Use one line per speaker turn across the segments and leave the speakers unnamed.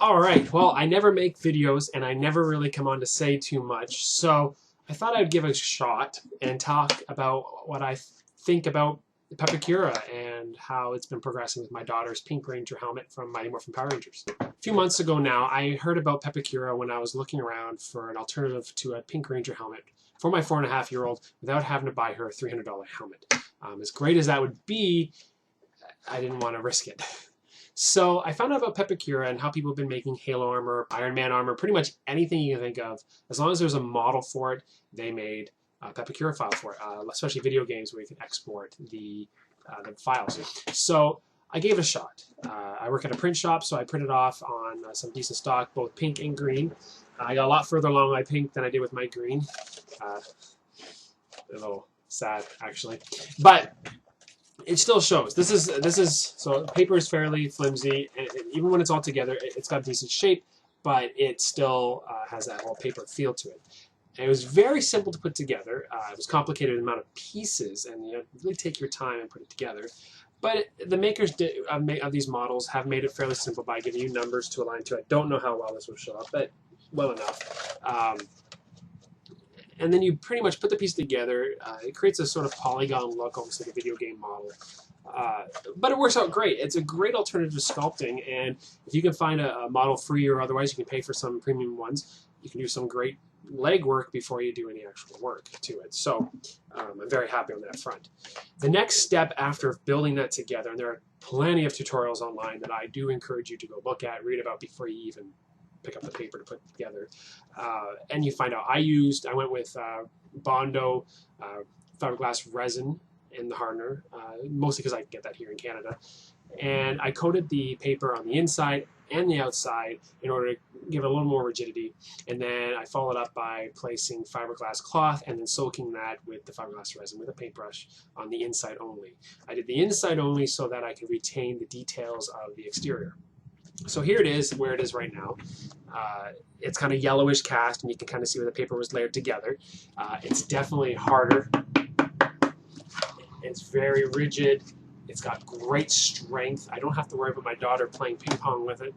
Alright, well, I never make videos and I never really come on to say too much, so I thought I'd give a shot and talk about what I think about Pepakura and how it's been progressing with my daughter's Pink Ranger helmet from Mighty Morphin Power Rangers. A few months ago now, I heard about Pepakura when I was looking around for an alternative to a Pink Ranger helmet for my 4.5-year-old without having to buy her a $300 helmet. As great as that would be, I didn't want to risk it. So I found out about Pepakura and how people have been making Halo armor, Iron Man armor, pretty much anything you can think of. As long as there's a model for it, they made a Pepakura file for it, especially video games where you can export the files. So I gave it a shot. I work at a print shop, so I printed off on some decent stock, both pink and green. I got a lot further along my pink than I did with my green. A little sad, actually. But it still shows. This is so the paper is fairly flimsy, and even when it's all together, it's got decent shape, but it still has that whole paper feel to it. And it was very simple to put together. It was complicated amount of pieces, and you really take your time and put it together. But the makers of these models have made it fairly simple by giving you numbers to align to. I don't know how well this will show up, but well enough. And then you pretty much put the piece together. It creates a sort of polygon look, almost like a video game model. But it works out great. It's a great alternative to sculpting, and if you can find a model free or otherwise, you can pay for some premium ones. You can do some great legwork before you do any actual work to it. So I'm very happy on that front. The next step after building that together, and there are plenty of tutorials online that I do encourage you to go look at, read about before you even pick up the paper to put together, and you find out. I went with Bondo fiberglass resin in the hardener, mostly because I can get that here in Canada, and I coated the paper on the inside and the outside in order to give it a little more rigidity, and then I followed up by placing fiberglass cloth and then soaking that with the fiberglass resin with a paintbrush on the inside only. I did the inside only so that I could retain the details of the exterior. So here it is, where it is right now. It's kind of yellowish cast, and you can kind of see where the paper was layered together. It's definitely harder. It's very rigid. It's got great strength. I don't have to worry about my daughter playing ping pong with it.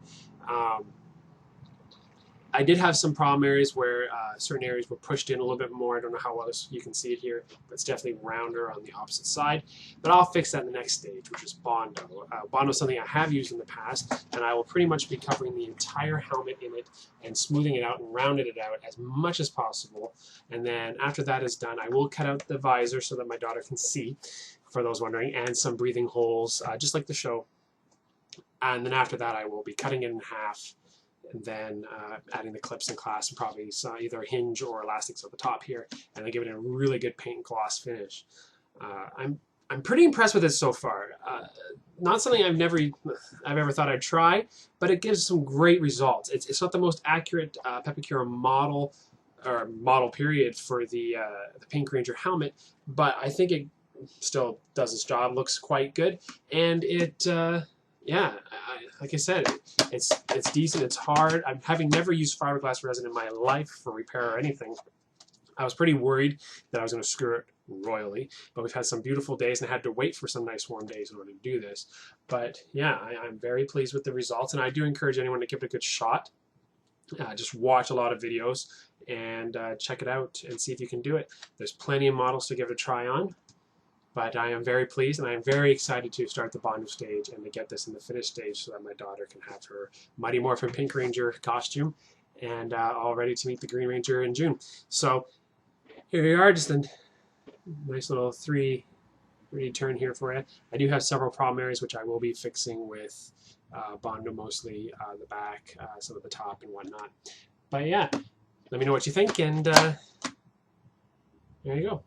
I did have some problem areas where certain areas were pushed in a little bit more. I don't know how well you can see it here, but it's definitely rounder on the opposite side. But I'll fix that in the next stage, which is Bondo. Bondo is something I have used in the past, and I will pretty much be covering the entire helmet in it and smoothing it out and rounding it out as much as possible. And then after that is done, I will cut out the visor so that my daughter can see, for those wondering, and some breathing holes, just like the show. And then after that, I will be cutting it in half, and then adding the clips in class, and probably either a hinge or elastics at the top here, and then give it a really good paint and gloss finish. I'm pretty impressed with it so far. Not something I've ever thought I'd try, but it gives some great results. It's not the most accurate Pepakura model or model period for the Pink Ranger helmet, but I think it still does its job. Looks quite good, and it. Yeah, like I said, it's decent. It's hard. I'm having never used fiberglass resin in my life for repair or anything. I was pretty worried that I was going to screw it royally, but we've had some beautiful days and I had to wait for some nice warm days in order to do this. But yeah, I'm very pleased with the results, and I do encourage anyone to give it a good shot. Just watch a lot of videos and check it out and see if you can do it. There's plenty of models to give it a try on. But I am very pleased, and I am very excited to start the Bondo stage and to get this in the finished stage so that my daughter can have her Mighty Morphin Pink Ranger costume and all ready to meet the Green Ranger in June. So here we are, just a nice little 3D turn here for you. I do have several problem areas which I will be fixing with Bondo, mostly the back, some of the top and whatnot. But yeah, let me know what you think, and there you go.